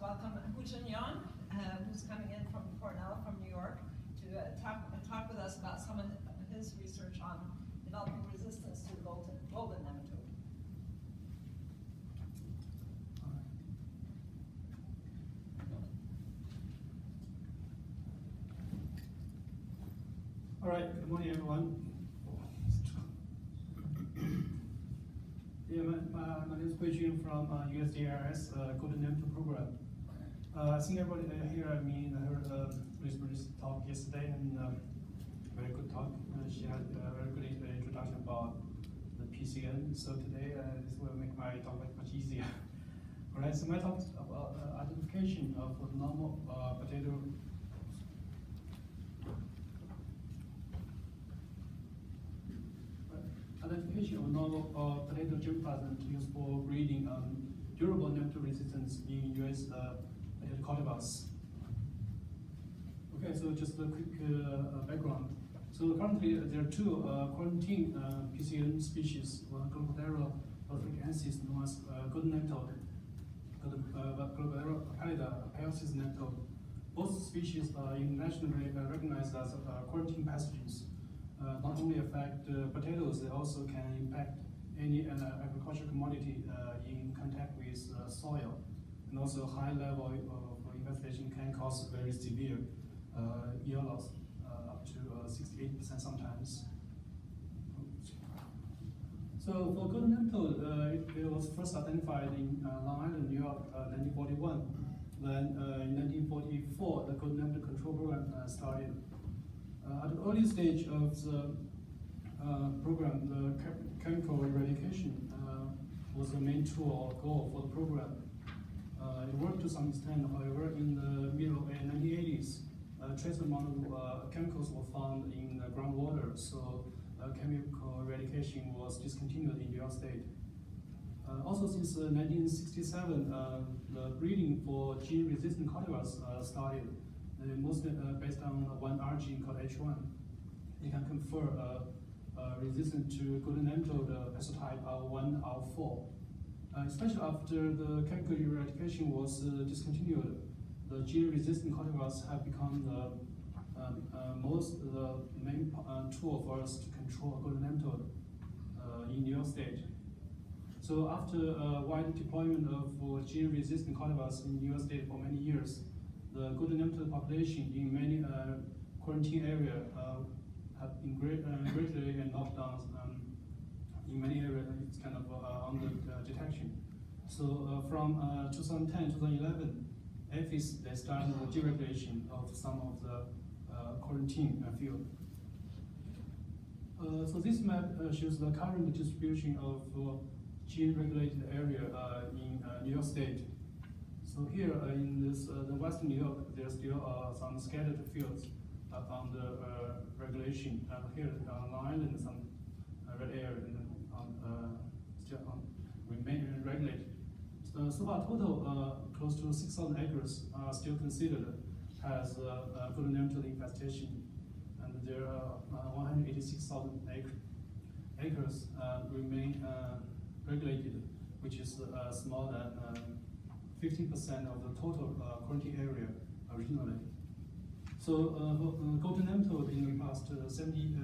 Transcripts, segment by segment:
welcome Hu-Jin Yan, who's coming in from Cornell, from New York, to talk with us about some of his research on developing resistance to the golden nematode. All right, good morning, everyone. Yeah, my name is Hu-Jin from USDRS Golden Nematode Program. I think everybody here, heard Lisbon's talk yesterday, and very good talk. She had a very good introduction about the PCN. So today, this will make my talk much easier. All right, so my talk is about identification of normal potato. Identification of novel potato germplasm used for breeding durable nematode resistance in US potato cultivars. Okay, so just a quick background. So currently there are two quarantine PCN species, one Globodera rostochiensis, known as golden nematode, Globodera pallida nematode. Both species are internationally recognized as quarantine pathogens. Not only affect potatoes, they also can impact any agricultural commodity in contact with soil. And also high level of infestation can cause very severe yield loss, up to 68% sometimes. So for golden nematode, it was first identified in Long Island, New York, 1941. Then in 1944, the golden nematode control program started. At the early stage of the program, the chemical eradication was the main tool or goal for the program. It worked to some extent, however, in the middle 1980s, trace amount of chemicals were found in the groundwater, so chemical eradication was discontinued in New York State. Also, since 1967, the breeding for gene-resistant cultivars started. Mostly based on one R gene called H1. It can confer resistance to golden nematode pathotype R1, R4. Especially after the chemical eradication was discontinued, the gene-resistant cultivars have become the main tool for us to control golden nematode in New York State. So after wide deployment of gene-resistant cultivars in New York State for many years, the golden nematode population in many quarantine areas have been greatly knocked down. In many areas, it's kind of under detection. So from 2010, 2011, APHIS, they started the deregulation of some of the quarantine field. So this map shows the current distribution of gene-regulated area in New York State. So here in this the Western New York, there's still some scattered fields on the regulation. Here on Long Island, some red area still remain regulated. So far, total close to 6,000 acres are still considered as golden nematode infestation, and there are 186,000 acres remain regulated, which is smaller than 15% of the total quarantine area originally. So golden nematode in the past 70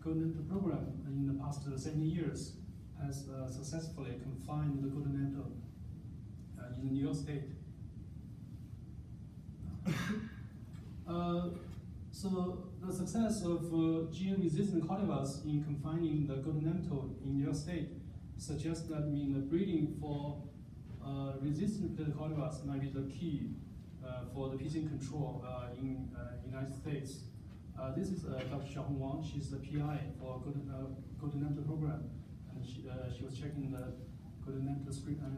golden nematode program in the past 70 years has successfully confined the golden nematode in New York State. So the success of gene-resistant cultivars in confining the golden nematode in New York State suggests that the breeding for resistant cultivars might be the key for the PCN control in United States. This is Dr. Xiaohong Wang. She's the PI for golden nematode program, and she was checking the golden nematode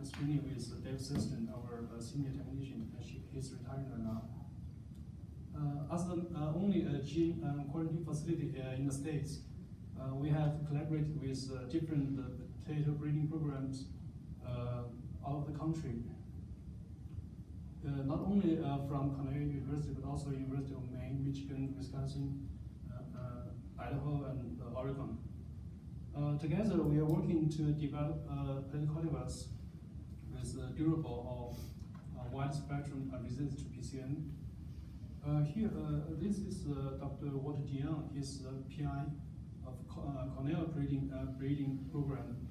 screening with Dave Siston, our senior technician, and he's retiring right now. As the only gene quarantine facility in the States, we have collaborated with different potato breeding programs all over the country. Not only from Cornell University, but also University of Maine, Michigan, Wisconsin, Idaho, and Oregon. Together, we are working to develop potato cultivars with durable or wide spectrum resistance to PCN. Here, this is Dr. Walter Dian. He's the PI of Cornell breeding program.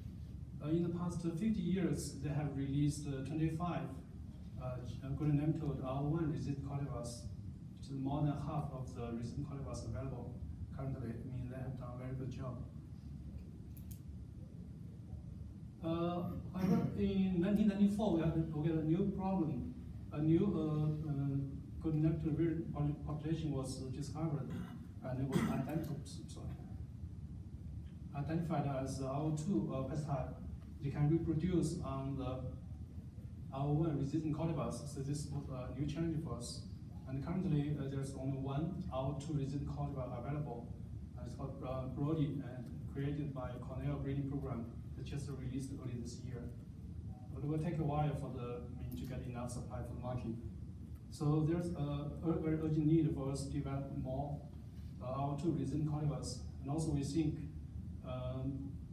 In the past 50 years, they have released 25 good nematode R1 resistant cultivars, which is more than half of the resistant cultivars available currently. I mean, they have done a very good job. However, in 1994, we had a new problem. A new good nematode population was discovered, and it was identified as R2 pathotype. They can reproduce on the R1 resistant cultivars, so this was a new challenge for us. And currently, there's only one R2 resistant cultivar available. It's called Brody, and created by Cornell breeding program. It just released early this year. But it will take a while for to get enough supply for the market. So there's a very urgent need for us to develop more R2 resistant cultivars. And also we think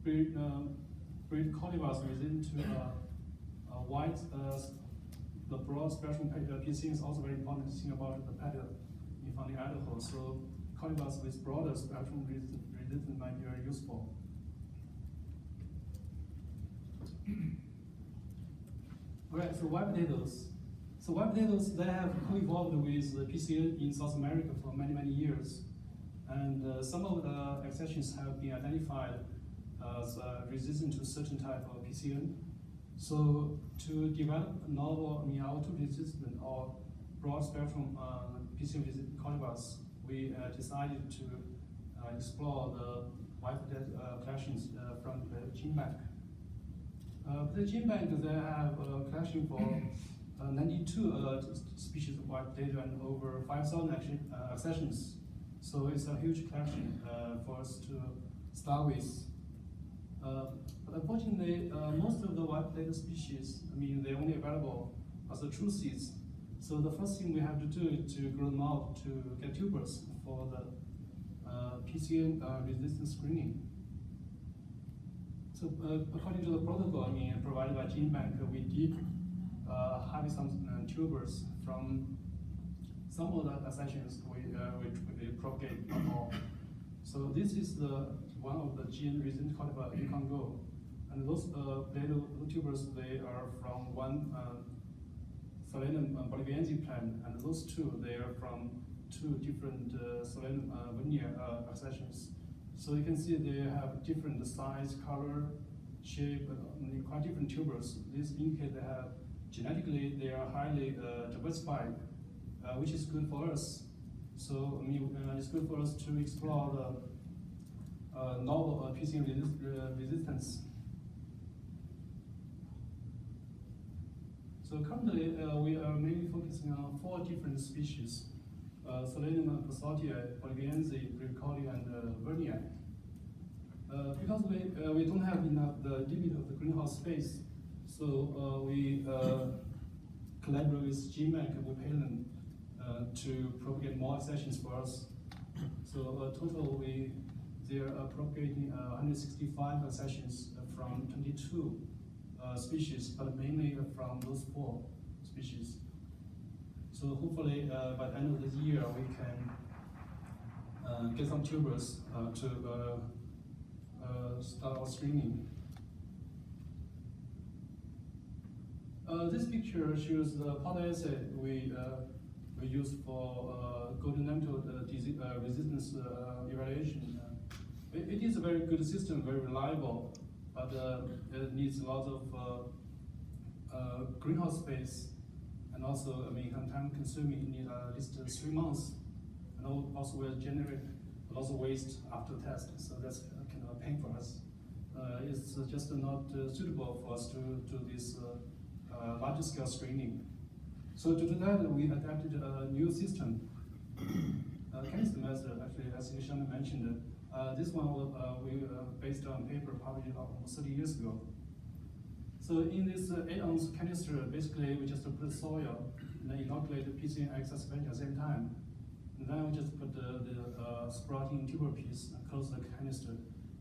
breed cultivars resistant to wide, the broad spectrum PCN is also very important to think about the pattern in finding alcohol. So cultivars with broader spectrum resistance might be very useful. Alright, so white potatoes. So white potatoes, they have co-evolved with the PCN in South America for many, many years. And some of the exceptions have been identified as resistant to certain type of PCN. So to develop novel R2 resistant or broad spectrum PCN resistant cultivars, we decided to explore the white potato collections from the Genebank. The Genebank, they have a collection for 92 species of white potato and over 5,000 accessions. So it's a huge collection for us to start with. But unfortunately, most of the white potato species, I mean, they're only available as the true seeds. So the first thing we have to do is to grow them out to get tubers for the PCN resistance screening. So according to the protocol provided by Genebank, we did harvest some tubers from some of the accessions which we propagate more. So this is one of the gene resistant cultivar you can go. And those potato tubers, they are from one Solanum boliviensis plant, and those two, they are from two different Solanum vinea accessions. So you can see they have different size, color, shape, quite different tubers. This indicates they have genetically they are highly diversified, which is good for us. So it's good for us to explore the novel PCN resistance. So currently we are mainly focusing on 4 different species: Solanum passatia, boliviensis, brevicoli, and vernia. Because we don't have enough the limit of the greenhouse space, so we collaborate with Genebank and with Palin to propagate more accessions for us. So total they are propagating 165 accessions from 22 species, but mainly from those 4 species. So hopefully by the end of this year we can get some tubers to start our screening. This picture shows the Bioassay we use for golden nematode disease resistance evaluation. It is a very good system, very reliable, but it needs a lot of greenhouse space, and also time consuming. You need at least 3 months, and also will generate a lot of waste after test. So that's kind of a pain for us. It's just not suitable for us to do this larger scale screening. So to do that, we adapted a new system. Canister method, actually, as Shannon mentioned, this one we based on a paper published almost 30 years ago. So in this 8-ounce canister, basically we just put soil and then inoculate the PCN egg suspension at the same time. And then we just put the sprouting tuber piece and close the canister,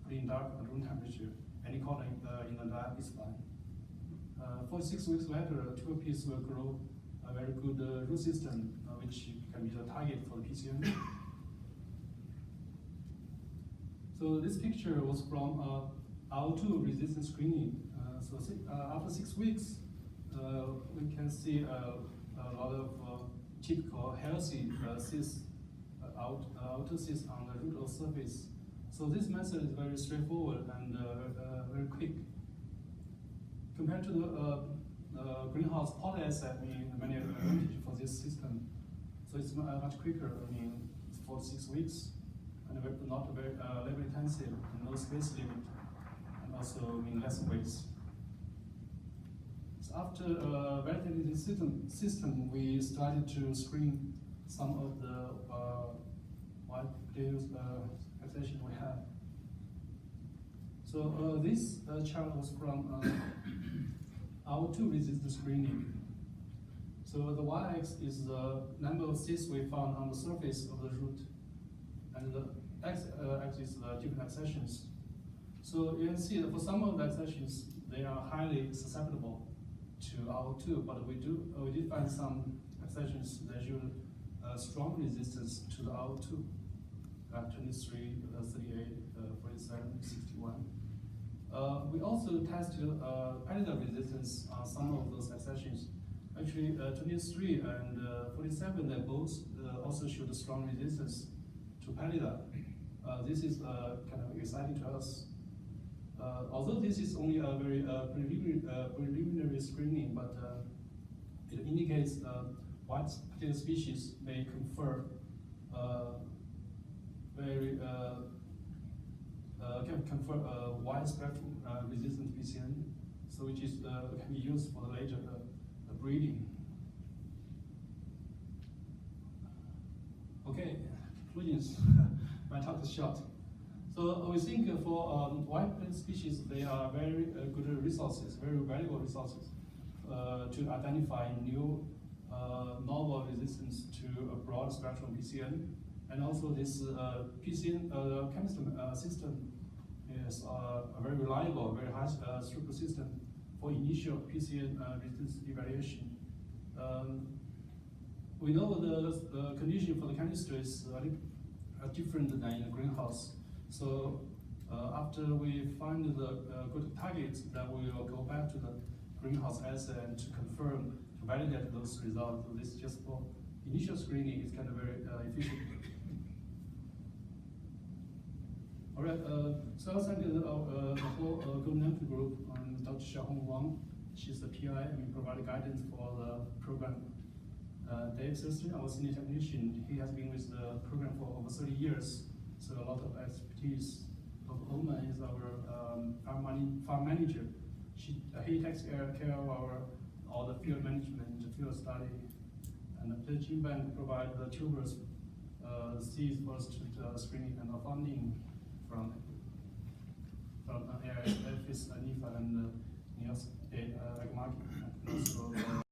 put in dark at room temperature, and it caught in the lab is fine. 46 weeks later, tuber piece will grow a very good root system, which can be the target for the PCN. So this picture was from IL-2 resistance screening. After 6 weeks, we can see a lot of typical healthy cysts, outer cysts on the root surface. So this method is very straightforward and very quick. Compared to the greenhouse polyassay, many advantages for this system. So it's much quicker. It's 4 to 6 weeks, and not very labor intensive, and no space limit, and also less waste. So after validating this system, we started to screen some of the wide accession we have. So this chart was from IL-2 resistance screening. So the y-axis is the number of cysts we found on the surface of the root, and the x-axis is the different accessions. So you can see that for some of the accessions, they are highly susceptible to IL-2, but we did find some accessions that show strong resistance to the IL-2, like 23, 38, 47, 61. We also tested pathotype resistance on some of those accessions. Actually, 23 and 47, they both also showed a strong resistance to pathotype. This is kind of exciting to us. Although this is only a very preliminary screening, but it indicates what particular species may confer can confer wide spectrum resistant PCN, so which is can be used for the later breeding. Okay, conclusions. My talk is short. So we think for wide species, they are very good resources, very valuable resources to identify new novel resistance to a broad spectrum PCN. And also this PCN Canister system is a very reliable, very high throughput system for initial PCN resistance evaluation. We know the condition for the canister is different than in the greenhouse. So after we find the good targets, then we will go back to the greenhouse assay and to confirm, to validate those results. So this is just for initial screening, it's kind of very efficient. All right, so I'll thank the whole Nematode group and Dr. Xiaohong Wang. She's the PI and provided guidance for the program. Dave Thurston, our senior technician, he has been with the program for over 30 years, so a lot of expertise. Dr. Oman is our farm manager. He takes care of all the field management, the field study, and the Genebank provide the tubers, seeds first to screening and funding from AIS, NIFA, and NIOS, market, and also